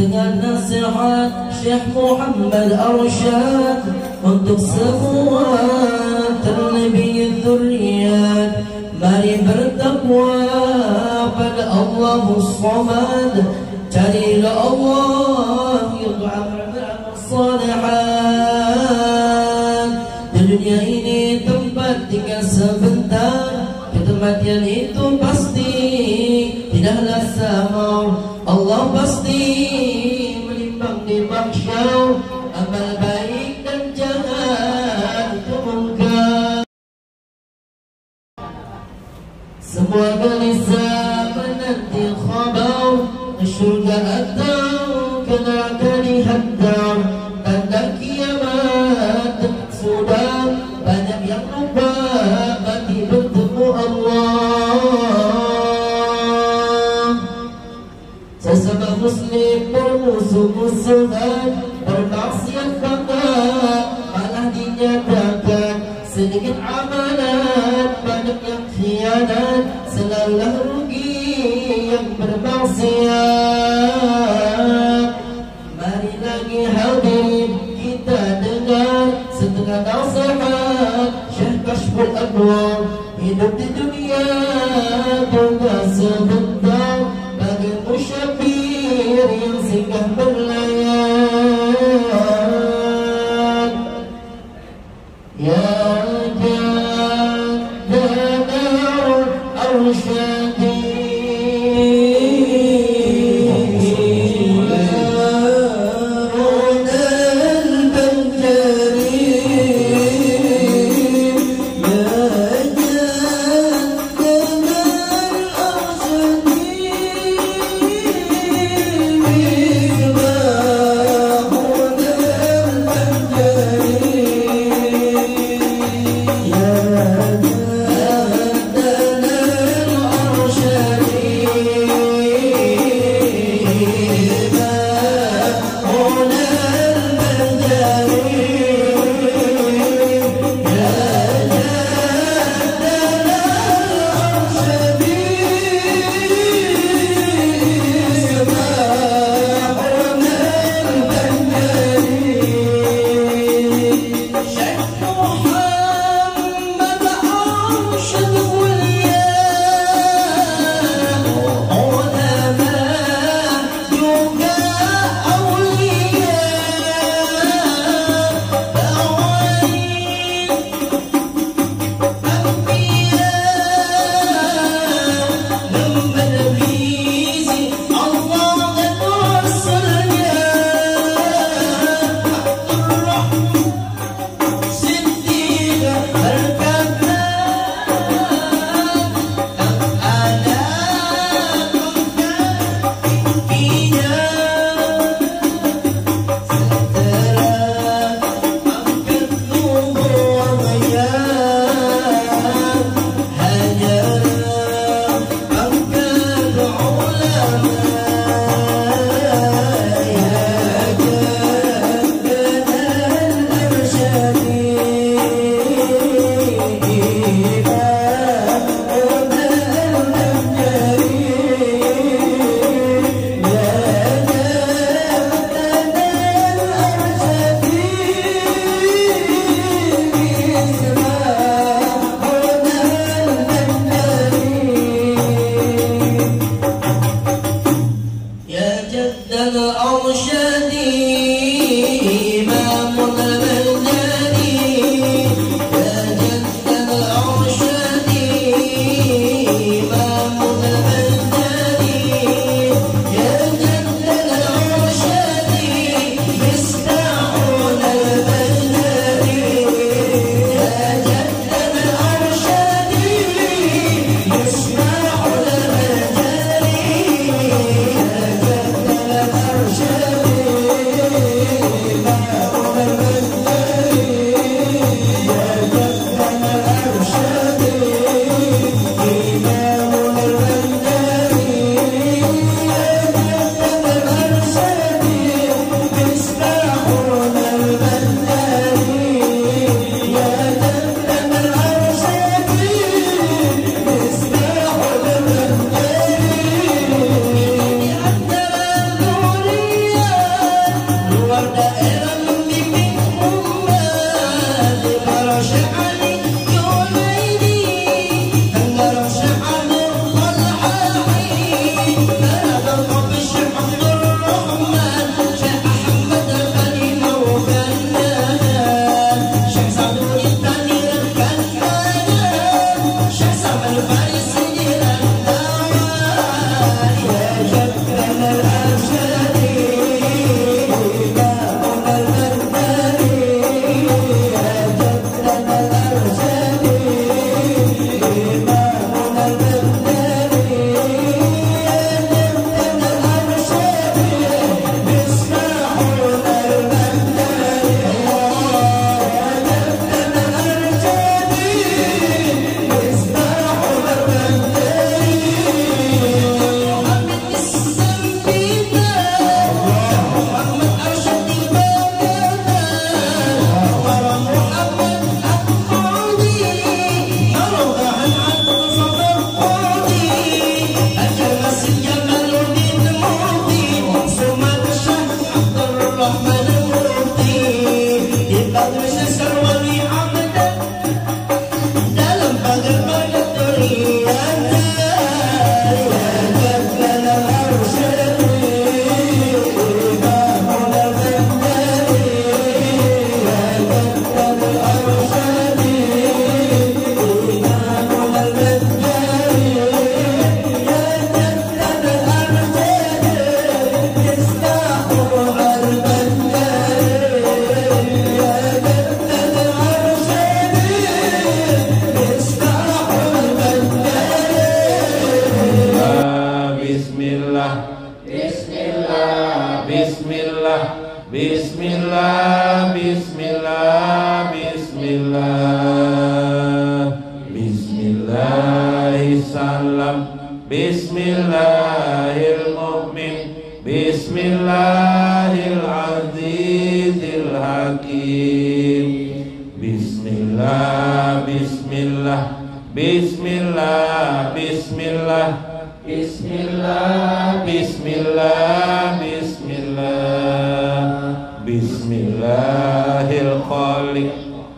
dengan nasihat Syekh Muhammad Arsyad untuk semua terlebih dzurriyyat. Mari bertakwa pada Allahus Samad, carilah Allah yang beramal salihat. Di dunia ini tempat tinggal sebentar, kematian itu pasti tidaklah sama. Allah pasti menimbang di mahsyar amal baik dan jangan mungkar. Semua gelisah menanti khabar syurga atau ke neraka dihantar. Tanda kiamat sudah banyak yang lupa mati bertemu Allah. Sesama muslim bermusuh-musuhan, bermaksiat banget malah dinyatakan. Sedikit amalan banyak yang khianat, selalulah rugi yang bermaksiat. Mari lagi hadirin kita dengar setengah nasihat Syekh Kashful Anwar. Hidup di dunia juga sebentar, bagi musyafir yang singgah berlayar. Ya Jaddanar Arsyadi, Bismillah, Bismillah, Bismillah, Bismillah, Bismillahirrahmanirrahim, Bismillahirrahmanirrahim, Bismillahirrahmanirrahim, Bismillah, Bismillah, Bismillah, Bismillah, Bismillah, Bismillah, Bismillah, Bismillahil-Khaliq,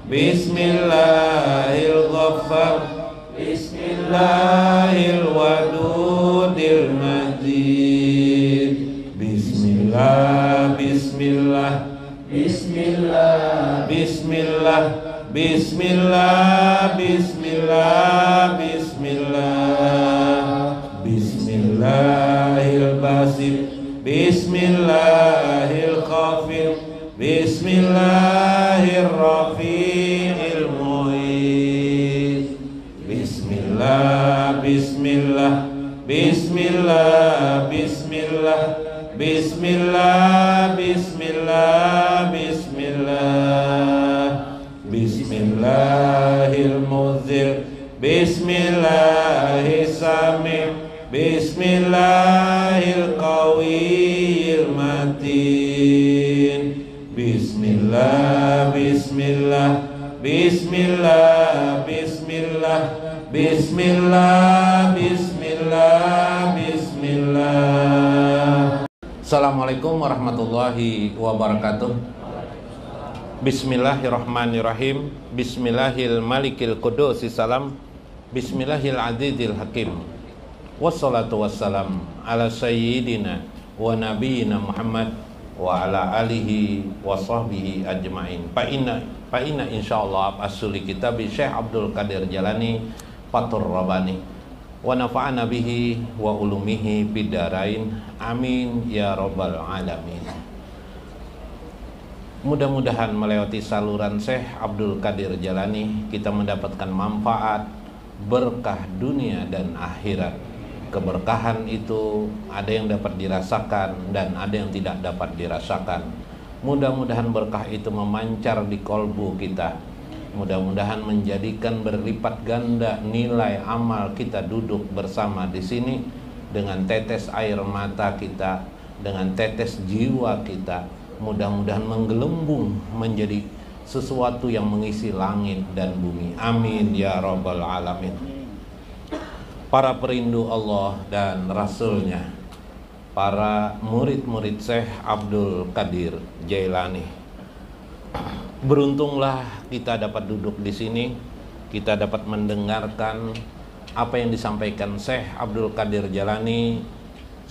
Bismillahil-Ghaffar, Bismillahil-Wadudil Majid, Bismillah, Bismillah, Bismillah, Bismillah, Bismillah, Bismillah, Bismillah, Bismillahil-Basit, Bismillahil-Khafir, Bismillahirrafi'il Mu'id, Bismillah, Bismillah, Bismillah, Bismillah, Bismillah, Bismillah, Bismillah, Bismillahil-Muzil, Bismillahis-Sami', Bismillahil-Qawiyil Matin, Bismillah, Bismillah, Bismillah, Bismillah, Bismillah, Bismillah, Bismillah. Assalamualaikum warahmatullahi wabarakatuh. Bismillahirrahmanirrahim. Bismillahil malikil qudusis salam. Bismillahil azizil hakim. Wassalatu wassalam ala sayyidina wa nabiyina Muhammad wa ala alihi wa sahbihi ajma'in. Fa inna insyaallah asuli kitab Syekh Abdul Qadir Jalani Fathur Rabbani wa nafa'ana bihi wa ulumihi bidarain. Amin ya rabbal alamin. Mudah-mudahan melewati saluran Syekh Abdul Qadir Jalani kita mendapatkan manfaat, berkah dunia dan akhirat. Keberkahan itu ada yang dapat dirasakan dan ada yang tidak dapat dirasakan. Mudah-mudahan berkah itu memancar di kolbu kita. Mudah-mudahan menjadikan berlipat ganda nilai amal kita duduk bersama di sini dengan tetes air mata kita, dengan tetes jiwa kita. Mudah-mudahan menggelembung menjadi sesuatu yang mengisi langit dan bumi. Amin ya rabbal alamin. Para perindu Allah dan Rasulnya, para murid-murid Syekh Abdul Qadir Jailani, beruntunglah kita dapat duduk di sini, kita dapat mendengarkan apa yang disampaikan Syekh Abdul Qadir Jailani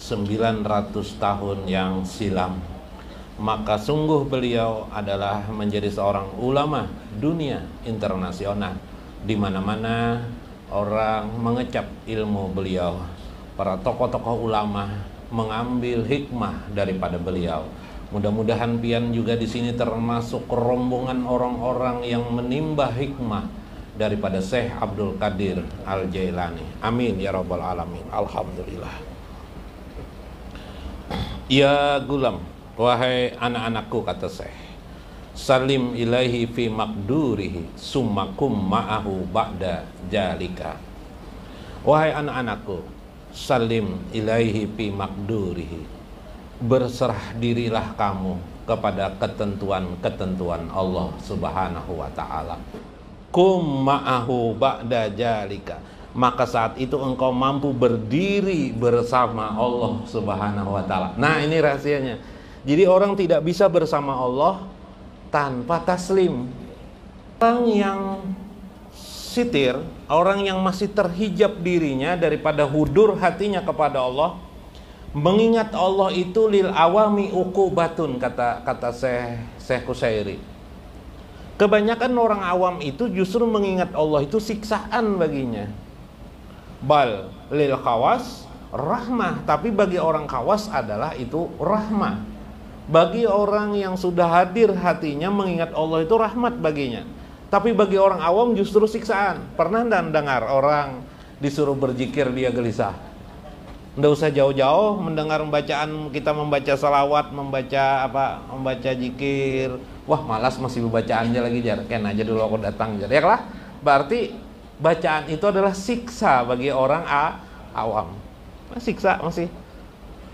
900 tahun yang silam. Maka sungguh beliau adalah menjadi seorang ulama dunia internasional. Di mana-mana orang mengecap ilmu beliau. Para tokoh-tokoh ulama mengambil hikmah daripada beliau. Mudah-mudahan pian juga di sini termasuk rombongan orang-orang yang menimba hikmah daripada Syekh Abdul Qadir Al-Jailani. Amin ya rabbal alamin. Alhamdulillah. Ya gulam, wahai anak-anakku, kata Syekh, salim ilaihi fi makdurihi summakum ma'ahu ba'da jalika. Wahai anak-anakku, salim ilaihi fi makdurihi, berserah dirilah kamu kepada ketentuan-ketentuan Allah Subhanahu wa ta'ala. Kum ma'ahu ba'da jalika, maka saat itu engkau mampu berdiri bersama Allah Subhanahu wa ta'ala. Nah, ini rahasianya. Jadi orang tidak bisa bersama Allah tanpa taslim. Orang yang sitir, orang yang masih terhijab dirinya daripada hudur hatinya kepada Allah, mengingat Allah itu lil awami uqubatun, kata Syekh Qusairi. Kebanyakan orang awam itu justru mengingat Allah itu siksaan baginya. Bal lil khawas rahmah, tapi bagi orang khawas adalah itu rahmah. Bagi orang yang sudah hadir hatinya mengingat Allah itu rahmat baginya. Tapi bagi orang awam justru siksaan. Pernah dan dengar orang disuruh berzikir dia gelisah? Nggak usah jauh-jauh mendengar bacaan kita, membaca salawat, membaca zikir. Wah, malas masih bacaan aja lagi, jar. Ken aja dulu aku datang, jar. Ya lah. Berarti bacaan itu adalah siksa bagi orang awam. Siksa masih.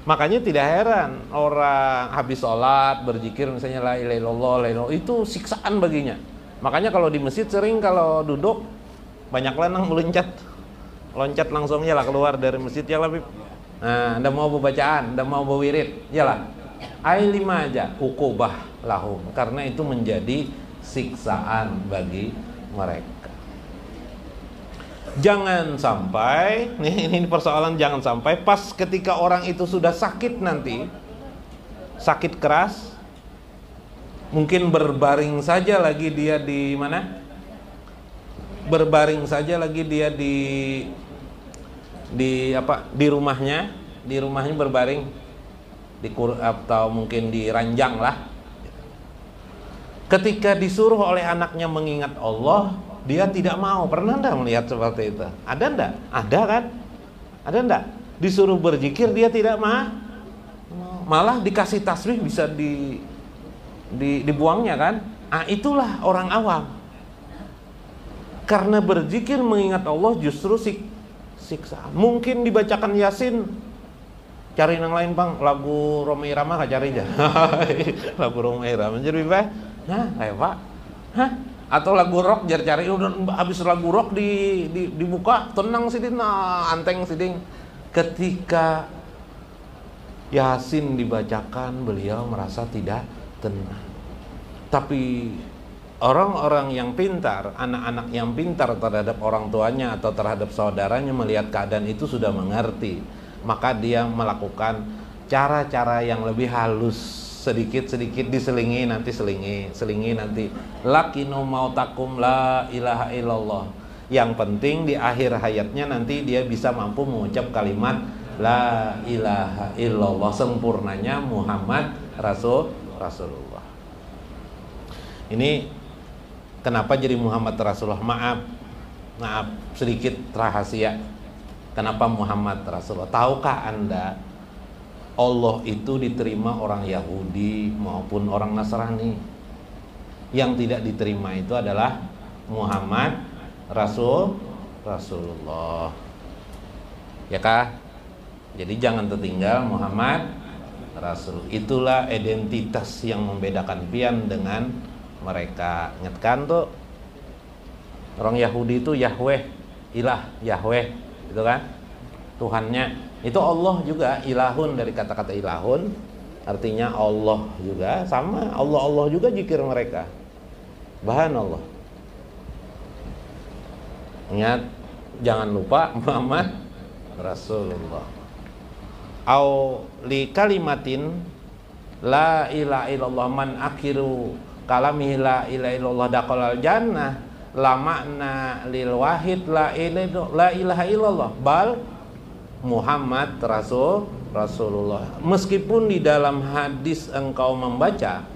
Makanya tidak heran orang habis sholat berzikir misalnya la ilaha illallah, la ilaha, itu siksaan baginya. Makanya kalau di masjid sering kalau duduk banyak lanang loncat langsung ya lah keluar dari masjid ya lah. Nah, Anda mau bacaan, Anda mau wirid, yalah. Ai 5 aja, ukubah lahum, karena itu menjadi siksaan bagi mereka. Jangan sampai, ini persoalan, jangan sampai pas ketika orang itu sudah sakit nanti, sakit keras, mungkin berbaring saja lagi dia di mana? Berbaring saja lagi dia di rumahnya berbaring atau mungkin di ranjang lah. Ketika disuruh oleh anaknya mengingat Allah, dia tidak mau. Pernah enggak melihat seperti itu? Ada enggak? Ada kan? Ada enggak? Disuruh berzikir dia tidak mau. Malah dikasih tasbih bisa dibuangnya kan? Itulah orang awam. Karena berzikir mengingat Allah justru siksaan. Mungkin dibacakan Yasin, cari yang lain bang, lagu Roma Irama gak cari aja. Lagu Roma Irama jadi baik. Nah, kayak pak, atau lagu rock cari udah habis lagu rock dibuka tenang sidin, anteng siding. Ketika Yasin dibacakan beliau merasa tidak tenang. Tapi orang-orang yang pintar, anak-anak yang pintar terhadap orang tuanya atau terhadap saudaranya melihat keadaan itu sudah mengerti, maka dia melakukan cara-cara yang lebih halus, sedikit-sedikit diselingi, nanti selingi nanti lakinu mautakum la ilaha illallah. Yang penting di akhir hayatnya nanti dia bisa mampu mengucap kalimat la ilaha illallah, sempurnanya Muhammad Rasulullah. Ini kenapa jadi Muhammad Rasulullah? Maaf sedikit rahasia. Kenapa Muhammad Rasulullah? Tahukah Anda Allah itu diterima orang Yahudi maupun orang Nasrani? Yang tidak diterima itu adalah Muhammad Rasulullah. Ya kah? Jadi jangan tertinggal Muhammad Rasul. Itulah identitas yang membedakan pian dengan mereka. Ingatkan tuh, orang Yahudi itu Yahweh, ilah Yahweh, gitu kan? Tuhannya itu Allah juga, ilahun dari kata-kata ilahun, artinya Allah juga, sama Allah juga zikir mereka. Bahan Allah. Ingat, jangan lupa Muhammad Rasulullah. Au li kalimatin la ilaha illallah man akhiru kalami la ilaha illallah daqalal jannah la makna lil wahid la ilaha illallah bal Muhammad Rasulullah. Meskipun di dalam hadis engkau membaca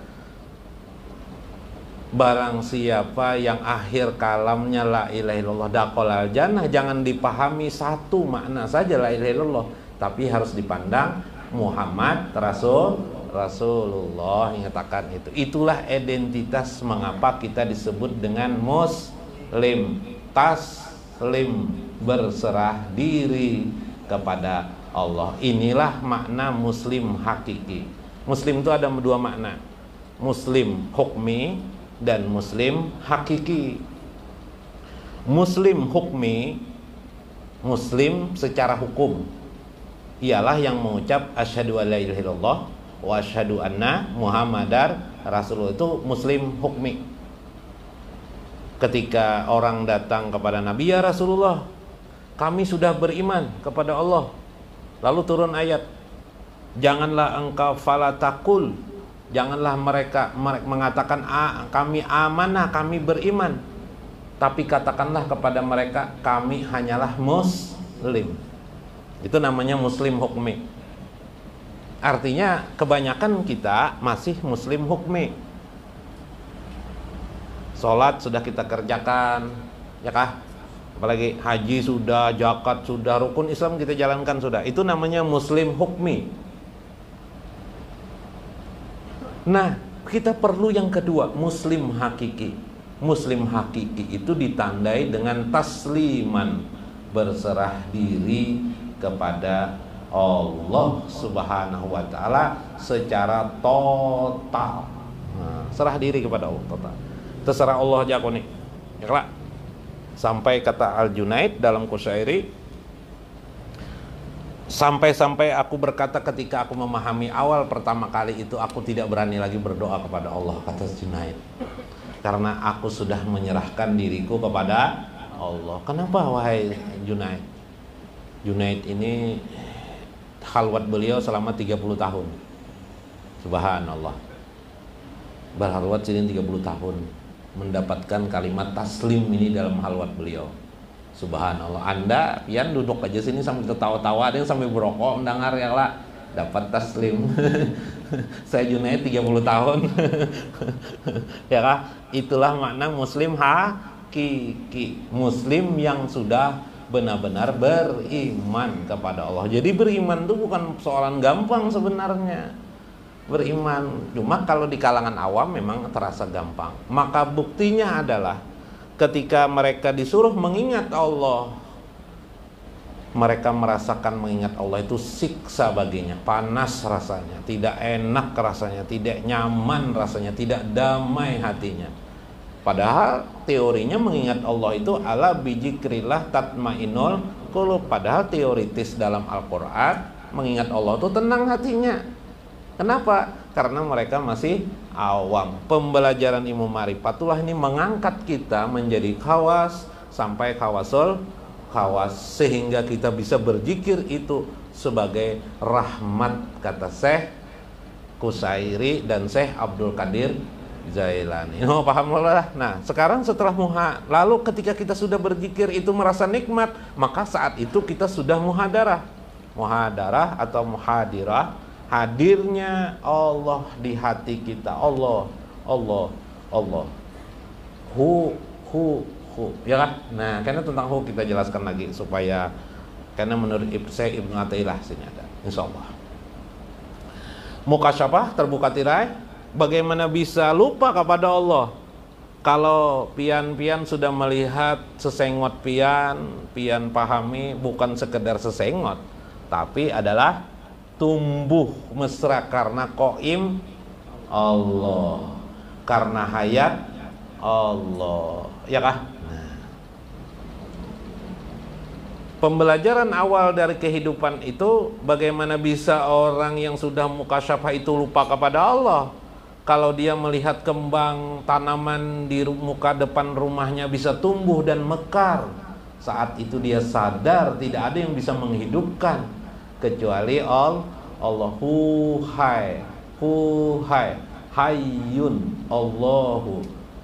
barang siapa yang akhir kalamnya la ilaha illallah daqalal jannah, jangan dipahami satu makna saja la ilaha illallah, tapi harus dipandang Muhammad Rasulullah. Mengatakan itu. Itulah identitas mengapa kita disebut dengan muslim, taslim, berserah diri kepada Allah. Inilah makna muslim hakiki. Muslim itu ada dua makna, muslim hukmi dan muslim hakiki. Muslim hukmi, muslim secara hukum, ialah yang mengucap asyhadu alla ilaha illallah wa asyhadu anna muhammadar rasulullah. Itu muslim hukmi. Ketika orang datang kepada Nabi, ya Rasulullah, kami sudah beriman kepada Allah. Lalu turun ayat, janganlah engkau falatakul, janganlah mereka mengatakan kami amanah, kami beriman, tapi katakanlah kepada mereka kami hanyalah muslim. Itu namanya muslim hukmi. Artinya kebanyakan kita masih muslim hukmi. Sholat sudah kita kerjakan, ya kah? Apalagi haji sudah, zakat sudah, rukun Islam kita jalankan sudah. Itu namanya muslim hukmi. Nah, kita perlu yang kedua, muslim hakiki. Muslim hakiki itu ditandai dengan tasliman, berserah diri kepada Allah Subhanahu wa taala secara total. Nah, serah diri kepada Allah total. Terserah Allah aja kau nih. Ya kelak. Sampai kata Al-Junaid dalam Qusyairi, sampai-sampai aku berkata ketika aku memahami awal pertama kali itu, aku tidak berani lagi berdoa kepada Allah, kata Junaid. Karena aku sudah menyerahkan diriku kepada Allah. Kenapa wahai Junaid? Junaid ini khalwat beliau selama 30 tahun. Subhanallah. Berkhalwat sini 30 tahun. Mendapatkan kalimat taslim ini dalam halwat beliau. Subhanallah. Anda pian duduk aja sini sambil ketawa-tawa, ada yang sambil berokok mendengar ya lah, dapat taslim. Saya Junaid 30 tahun. Ya kah? Itulah makna muslim hakiki. Muslim yang sudah benar-benar beriman kepada Allah. Jadi beriman itu bukan soalan gampang sebenarnya. Beriman, cuma kalau di kalangan awam memang terasa gampang. Maka buktinya adalah ketika mereka disuruh mengingat Allah, mereka merasakan mengingat Allah itu siksa baginya, panas rasanya, tidak enak rasanya, tidak nyaman rasanya, tidak damai hatinya. Padahal teorinya mengingat Allah itu ala bizikrillah tatmainul qulub. Padahal teoritis dalam Al-Quran mengingat Allah itu tenang hatinya. Kenapa? Karena mereka masih awam. Pembelajaran ilmu ma'rifatullah ini mengangkat kita menjadi khawas sampai khawasul khawas, sehingga kita bisa berzikir itu sebagai rahmat, kata Syekh Qusyairi dan Syekh Abdul Qadir Jailani. Oh, paham lah. Nah, sekarang setelah lalu ketika kita sudah berzikir itu merasa nikmat, maka saat itu kita sudah muhadarah. Muhadarah atau muhadirah, hadirnya Allah di hati kita. Allah, Allah, Allah. Hu, ya kan? Nah, karena tentang hu kita jelaskan lagi supaya, karena menurut saya Ibnu Athaillah sini ada, insyaallah. Mukasyafah, terbuka tirai. Bagaimana bisa lupa kepada Allah? Kalau pian-pian sudah melihat sesengot pian pahami bukan sekedar sesengot, tapi adalah tumbuh mesra karena qaim Allah, karena hayat Allah, ya kah? Nah, pembelajaran awal dari kehidupan itu bagaimana bisa orang yang sudah mukasyafah itu lupa kepada Allah. Kalau dia melihat kembang tanaman di muka depan rumahnya bisa tumbuh dan mekar, saat itu dia sadar tidak ada yang bisa menghidupkan kecuali Allahul hayyun,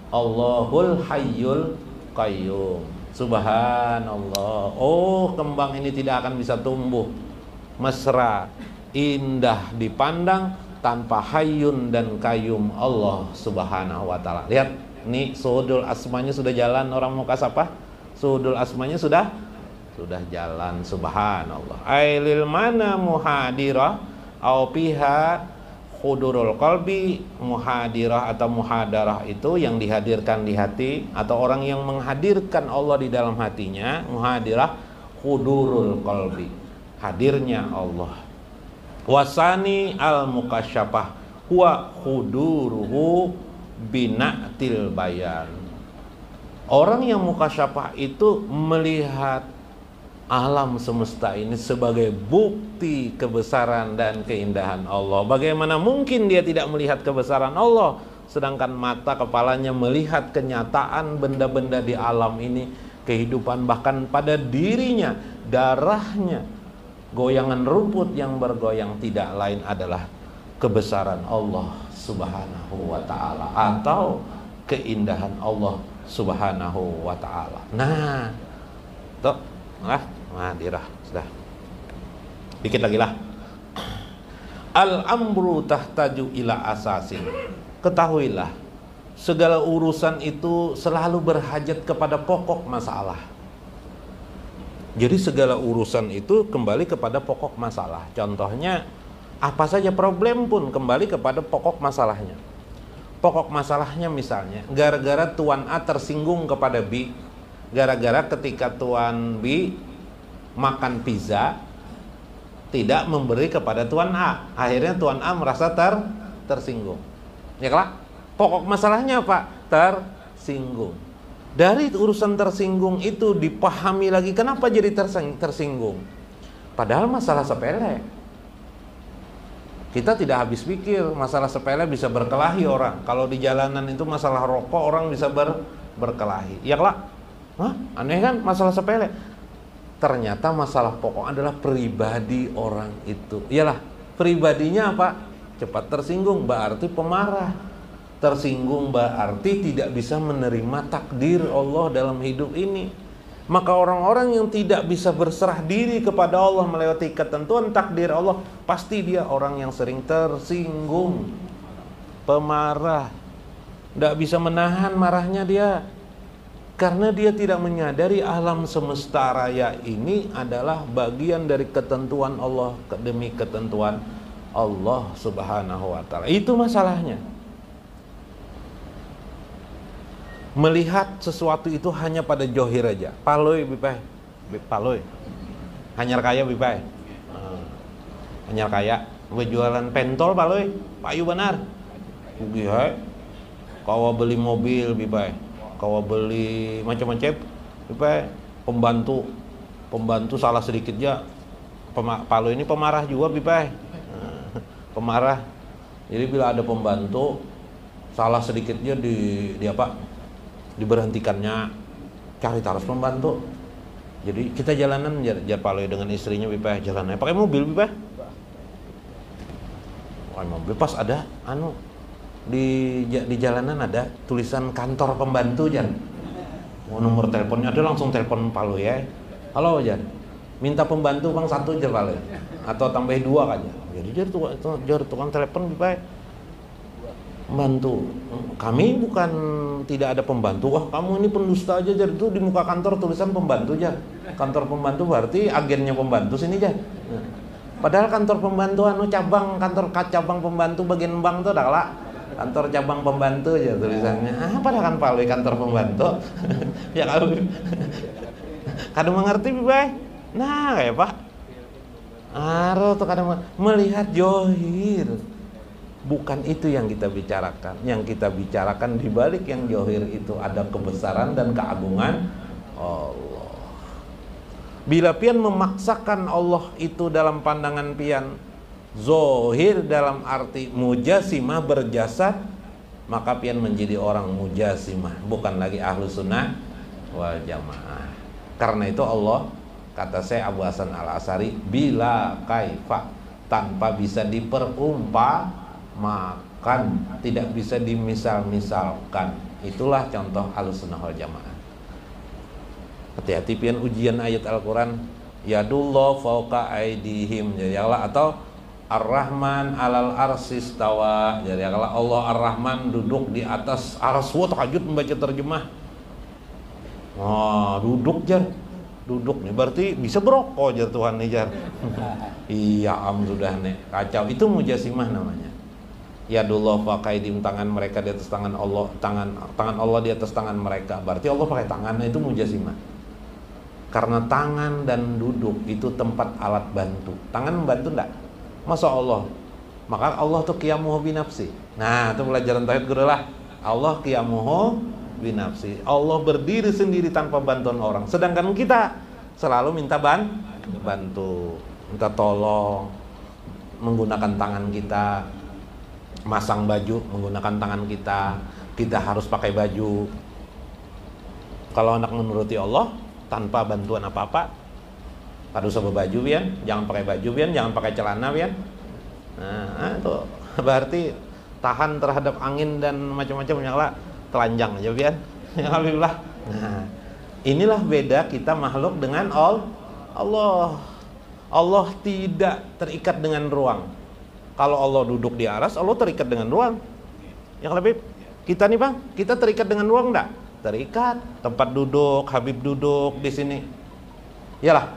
Allahul hayyul qayyum. Subhanallah. Oh, kembang ini tidak akan bisa tumbuh mesra, indah dipandang tanpa hayyun dan qayyum Allah Subhanahu wa taala. Lihat, nih suhudul asmanya sudah jalan, orang mukasyafah suhudul asmanya sudah jalan. Subhanallah. Ailil mana muhadirah au piha hudurul qalbi. Muhadirah atau muhadarah itu yang dihadirkan di hati, atau orang yang menghadirkan Allah di dalam hatinya. Muhadirah hudurul qalbi, hadirnya Allah. Wasani al mukasyafah huwa huduruhu binatil bayan. Orang yang mukasyafah itu melihat alam semesta ini sebagai bukti kebesaran dan keindahan Allah. Bagaimana mungkin dia tidak melihat kebesaran Allah, sedangkan mata kepalanya melihat kenyataan benda-benda di alam ini, kehidupan, bahkan pada dirinya, darahnya, goyangan rumput yang bergoyang tidak lain adalah kebesaran Allah Subhanahu wa ta'ala, atau keindahan Allah Subhanahu wa ta'ala. Nah, tuh, hadirah sudah. Dikit lagi lah. Al-amru tahtaju ila asasin. Ketahuilah, segala urusan itu selalu berhajat kepada pokok masalah. Jadi segala urusan itu kembali kepada pokok masalah. Contohnya, apa saja problem pun kembali kepada pokok masalahnya. Pokok masalahnya misalnya, gara-gara Tuan A tersinggung kepada B, gara-gara ketika Tuan B makan pizza, tidak memberi kepada Tuan A. Akhirnya Tuan A merasa tersinggung. Ya kan? Pokok masalahnya apa? Tersinggung. Dari urusan tersinggung itu dipahami lagi kenapa jadi tersinggung. Padahal masalah sepele. Kita tidak habis pikir masalah sepele bisa berkelahi orang. Kalau di jalanan itu masalah rokok orang bisa berkelahi. Ya lah. Hah? Aneh kan masalah sepele. Ternyata masalah pokok adalah pribadi orang itu. Iyalah, pribadinya apa? Cepat tersinggung berarti pemarah. Tersinggung berarti tidak bisa menerima takdir Allah dalam hidup ini. Maka orang-orang yang tidak bisa berserah diri kepada Allah melewati ketentuan takdir Allah, pasti dia orang yang sering tersinggung, pemarah, tidak bisa menahan marahnya dia. Karena dia tidak menyadari alam semesta raya ini adalah bagian dari ketentuan Allah demi ketentuan Allah Subhanahu wa Ta'ala. Itu masalahnya. Melihat sesuatu itu hanya pada johir aja. Paloi bipai, paloi. Hanyar kaya bipai. Hanyar kaya, jualan pentol paloi, payu benar. Ugi hai. Kawa beli mobil bipai. Kawa beli macam-macam bipai. Pembantu salah sedikit aja. Paloi ini pemarah juga bipai. Pemarah. Jadi bila ada pembantu salah sedikitnya di apa? Diberhentikannya, cari taras pembantu. Jadi kita jalanan jar paloi dengan istrinya bipah jalannya pakai mobil bipah. Pakai mobil pas ada di jalanan ada tulisan kantor pembantu jan. Nomor teleponnya ada langsung telepon paloi ya. Halo jan. Minta pembantu bang satu jar paloi atau tambah dua aja. Jadi jar tukang telepon bipah. Membantu. Kami bukan tidak ada pembantu. Wah kamu ini pendusta aja. Jadi itu di muka kantor tulisan pembantu aja. Kantor pembantu berarti agennya pembantu sini aja. Padahal kantor pembantu cabang, kantor cabang pembantu bagian bank tuh dah lah. Kantor cabang pembantu aja tulisannya. Padahal kan paloi kantor pembantu. Ya kalau kadang mengerti Bay. Nah kayak Pak. Aro tuh kadang melihat johir. Bukan itu yang kita bicarakan. Yang kita bicarakan di balik yang johir itu ada kebesaran dan keagungan Allah. Bila pian memaksakan Allah itu dalam pandangan pian zohir dalam arti mujasimah berjasad, maka pian menjadi orang mujasimah, bukan lagi ahlu sunnah wal jamaah. Karena itu Allah, kata saya Abu Hasan Al-Asy'ari, bila kaifa, tanpa bisa diperumpamakan, tidak bisa dimisal-misalkan. Itulah contoh Ahlussunnah wal Jamaah. Hati-hati pian ujian ayat Al-Quran, yadullah fauqa aidihim, jadi Allah, atau Ar-Rahman alal arsis tawa, jadi Allah Ar-Rahman duduk di atas arsy. Wah tahajud membaca terjemah. Oh, duduk jar, duduk nih berarti bisa berokok jar Tuhan nih jar. Iya sudah nih kacau. Itu mujasimah namanya. Yadullah faqaidim, tangan mereka di atas tangan Allah, tangan Allah di atas tangan mereka. Berarti Allah pakai tangannya, itu mujasimah. Karena tangan dan duduk itu tempat alat bantu. Tangan membantu enggak? Masa Allah. Maka Allah tuh qiyamuhu binafsi. Nah, itu pelajaran tauhid guru lah. Allah qiyamuhu binafsi. Allah berdiri sendiri tanpa bantuan orang. Sedangkan kita selalu minta bantu, minta tolong, menggunakan tangan kita. Masang baju menggunakan tangan kita. Kita harus pakai baju. Kalau anak menuruti Allah tanpa bantuan apa-apa, kada usah berbaju pian, jangan pakai baju pian, jangan pakai celana pian. Nah, itu berarti tahan terhadap angin dan macam-macam, nyala telanjang aja pian. Alhamdulillah. Nah, inilah beda kita makhluk dengan Allah. Allah tidak terikat dengan ruang. Kalau Allah duduk di aras, Allah terikat dengan ruang. Yang lebih kita nih bang, kita terikat dengan ruang enggak? Terikat. Tempat duduk, Habib duduk di sini. Yalah.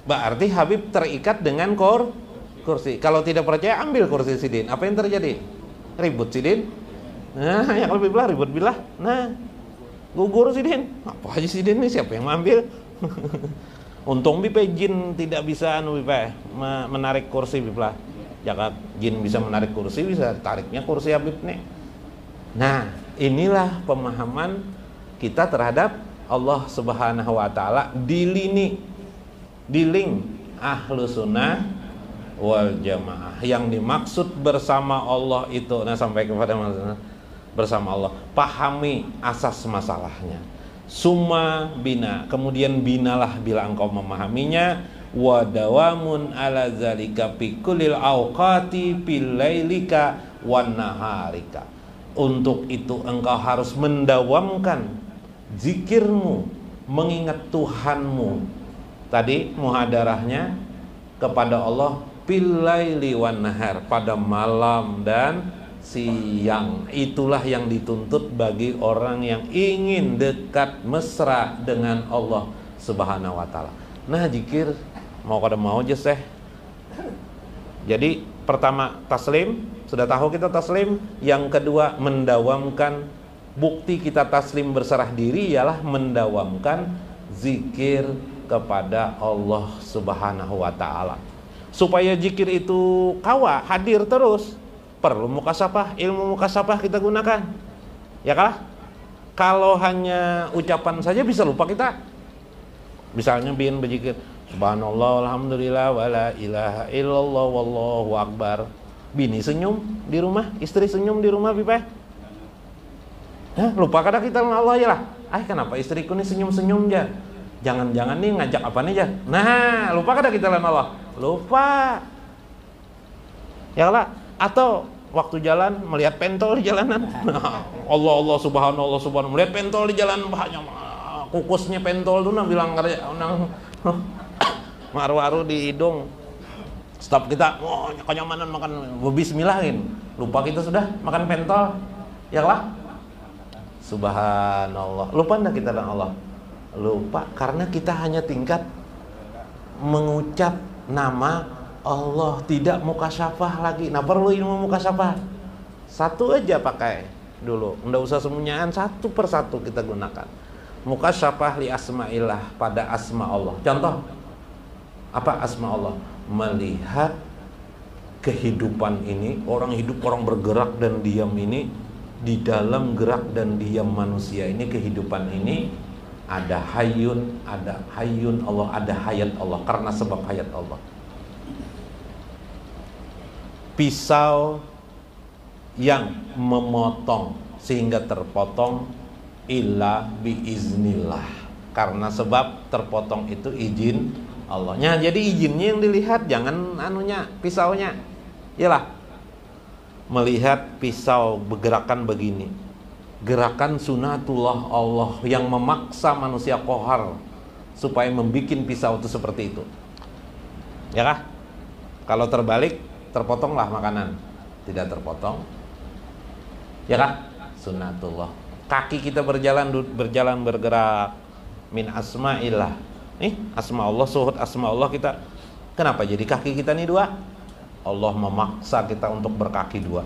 Berarti Habib terikat dengan kursi. Kalau tidak percaya ambil kursi Sidin. Apa yang terjadi? Ribut Sidin. Nah, yang lebih belah ribut bilah. Nah, gugur Sidin. Apa aja Sidin ini, siapa yang mengambil? Untung Bipe jin tidak bisa Bipe menarik kursi Bipe. Jangan jin bisa menarik kursi, bisa tariknya kursi Habib nih. Nah, inilah pemahaman kita terhadap Allah Subhanahu wa taala di link ahlu sunnah wal jamaah. Yang dimaksud bersama Allah itu, nah sampai kepada bersama Allah, pahami asas masalahnya. Summa bina, kemudian binalah bila engkau memahaminya. Wa dawamun ala zalika fi kullil awqati fil lailika wan naharika. Untuk itu engkau harus mendawamkan zikirmu, mengingat Tuhanmu. Tadi muhadarahnya kepada Allah fil laili wan nahar, pada malam dan siang. Itulah yang dituntut bagi orang yang ingin dekat mesra dengan Allah Subhanahu wa taala. Nah, zikir mau kada mau aja seh. Jadi pertama taslim, sudah tahu kita taslim. Yang kedua mendawamkan, bukti kita taslim berserah diri ialah mendawamkan zikir kepada Allah Subhanahu wa taala. Supaya zikir itu kawa hadir terus, perlu mukasafah, ilmu mukasafah kita gunakan. Ya kah? Kalau hanya ucapan saja bisa lupa kita. Misalnya bin berzikir subhanallah alhamdulillah wala ilaha illallah wallahu akbar. Bini senyum di rumah, istri senyum di rumah Bipe. Lupa kada kita dengan Allah ya lah. Kenapa istriku nih senyum-senyum aja? Jangan-jangan nih ngajak apa nih ya? Nah, lupa kada kita dengan Allah? Lupa. Ya lah. Atau waktu jalan melihat pentol di jalanan. Allah subhanallah melihat pentol di jalan, kukusnya pentol tuh bilang maru-maru di hidung. Stop kita, kenyamanan makan bismillahin. Lupa kita sudah makan pentol. Ya lah. Subhanallah. Lupa enggak kita dengan Allah? Lupa karena kita hanya tingkat mengucap nama Allah, tidak mukasyafah lagi. Nah, perlu ilmu mukasyafah. Satu aja pakai dulu, enggak usah semuanya, satu persatu kita gunakan. Mukasyafah li asma'illah, pada asma Allah. Contoh, apa asma Allah? Melihat kehidupan ini, orang hidup, orang bergerak dan diam ini, di dalam gerak dan diam manusia ini, kehidupan ini ada hayyun Allah, ada hayat Allah, karena sebab hayat Allah. Pisau yang memotong sehingga terpotong illa biiznillah, karena sebab terpotong itu izin Allahnya. Jadi izinnya yang dilihat, jangan anunya, pisaunya. Yalah, melihat pisau bergerakan begini, gerakan sunatullah Allah yang memaksa manusia kohar supaya membuat pisau itu seperti itu. Ya kah? Kalau terbalik, terpotonglah makanan. Tidak terpotong. Ya kah? Sunatullah. Kaki kita berjalan bergerak min asma'illah. Nih, asma Allah, suhud asma Allah kita. Kenapa jadi kaki kita nih dua? Allah memaksa kita untuk berkaki dua.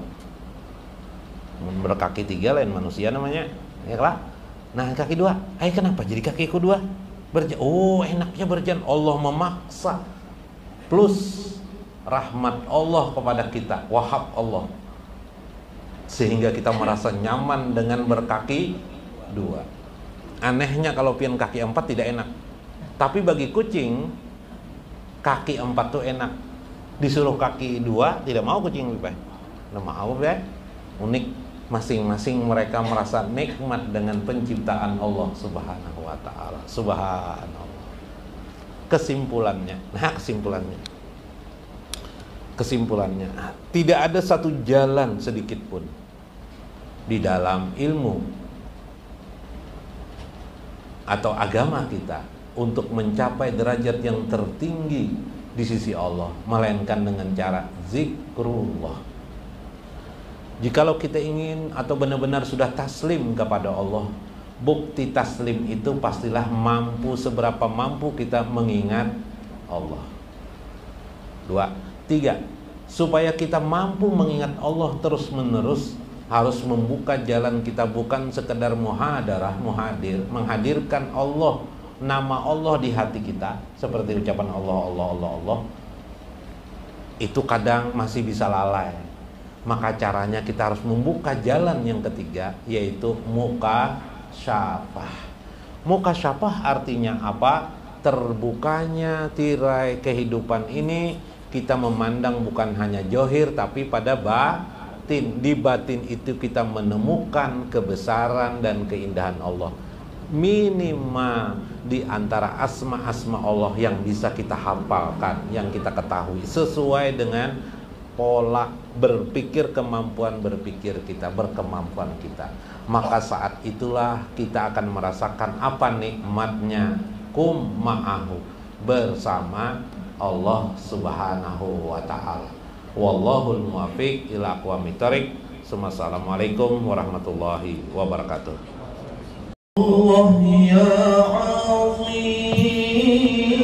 Berkaki tiga lain manusia namanya, ya lah. Nah, kaki dua. Kenapa jadi kakiku dua? Enaknya berjalan. Allah memaksa. Plus rahmat Allah kepada kita, wahab Allah, sehingga kita merasa nyaman dengan berkaki dua. Anehnya kalau pian kaki empat tidak enak. Tapi bagi kucing kaki empat tuh enak. Disuruh kaki dua tidak mau kucing, nggak mau ya. Unik. Masing-masing mereka merasa nikmat dengan penciptaan Allah Subhanahu wa taala. Subhanallah. Kesimpulannya, tidak ada satu jalan sedikit pun di dalam ilmu atau agama kita untuk mencapai derajat yang tertinggi di sisi Allah, melainkan dengan cara zikrullah. Jikalau kita ingin atau benar-benar sudah taslim kepada Allah, Bukti taslim itu pastilah mampu, seberapa mampu kita mengingat Allah. 2, 3, supaya kita mampu mengingat Allah terus menerus, harus membuka jalan kita, bukan sekedar muhadarah, menghadirkan Allah, nama Allah di hati kita, seperti ucapan Allah, Allah, Allah, Allah. Itu kadang masih bisa lalai. Maka caranya kita harus membuka jalan yang ketiga, yaitu mukasyafah. Mukasyafah artinya apa? Terbukanya tirai kehidupan ini, kita memandang bukan hanya johir tapi pada batin. Di batin itu kita menemukan kebesaran dan keindahan Allah. Minimal di antara asma-asma Allah yang bisa kita hafalkan, yang kita ketahui sesuai dengan pola berpikir, kemampuan berpikir kita, berkemampuan kita. Maka saat itulah kita akan merasakan apa nikmatnya ma'ahu, bersama Allah Subhanahu wa ta'ala. Wallahul muwaffiq ila aqwamit thoriq. Assalamualaikum warahmatullahi wabarakatuh. Allah ya azim.